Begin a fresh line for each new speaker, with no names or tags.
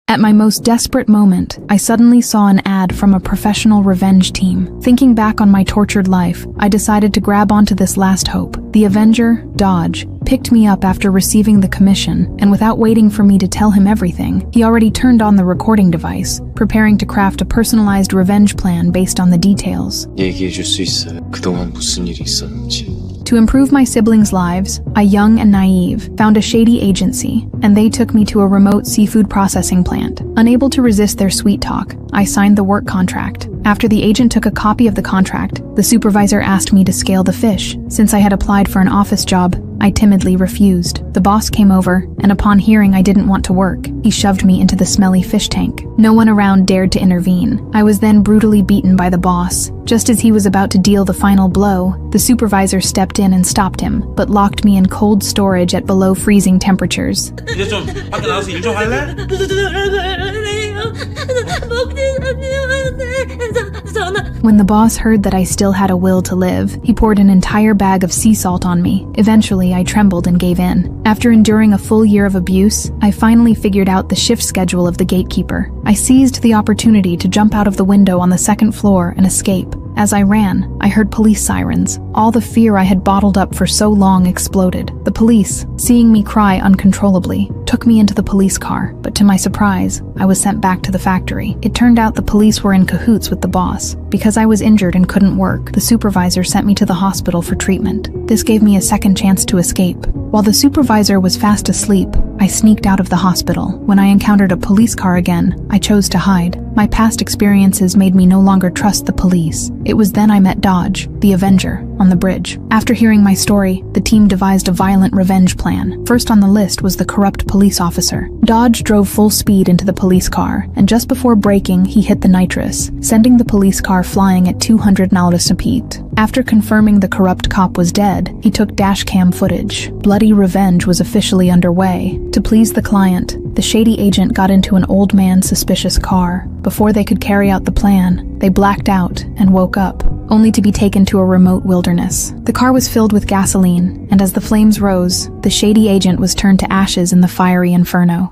At my most desperate moment, I suddenly saw an ad from a professional revenge team. Thinking back on my tortured life, I decided to grab onto this last hope. The Avenger, Dodge, picked me up after receiving the commission, and without waiting for me to tell him everything, he already turned on the recording device, preparing to craft a personalized revenge plan based on the details.
얘기해줄 수 있어요. 그동안 무슨 일이 있었는지.
To improve my siblings' lives, I, young and naive, found a shady agency, and they took me to a remote seafood processing plant. Unable to resist their sweet talk, I signed the work contract. After the agent took a copy of the contract, the supervisor asked me to scale the fish. Since I had applied for an office job, I timidly refused. The boss came over, and upon hearing I didn't want to work, he shoved me into the smelly fish tank. No one around dared to intervene. I was then brutally beaten by the boss. Just as he was about to deal the final blow, the supervisor stepped in and stopped him, but locked me in cold storage at below freezing temperatures.
이제 좀 밖에 나가서 일 좀 할래?
When the boss heard that I still had a will to live, he poured an entire bag of sea salt on me. Eventually, I trembled and gave in. After enduring a full year of abuse, I finally figured out the shift schedule of the gatekeeper. I seized the opportunity to jump out of the window on the second floor and escape. As I ran, I heard police sirens. All the fear I had bottled up for so long exploded. The police, seeing me cry uncontrollably, took me into the police car, but to my surprise, I was sent back to the factory. It turned out the police were in cahoots with the boss. Because I was injured and couldn't work, the supervisor sent me to the hospital for treatment. This gave me a second chance to escape. While the supervisor was fast asleep, I sneaked out of the hospital. When I encountered a police car again, I chose to hide. My past experiences made me no longer trust the police. It was then I met Dodge, the Avenger, on the bridge. After hearing my story, the team devised a violent revenge plan. First on the list was the corrupt police officer. Dodge drove full speed into the police car, and just before braking, he hit the nitrous, sending the police car flying at 200 mph. After confirming the corrupt cop was dead, he took dashcam footage. Bloody revenge was officially underway. To please the client, the shady agent got into an old man's suspicious car. Before they could carry out the plan, they blacked out and woke up, only to be taken to a remote wilderness. The car was filled with gasoline, and as the flames rose, the shady agent was turned to ashes in the fiery inferno.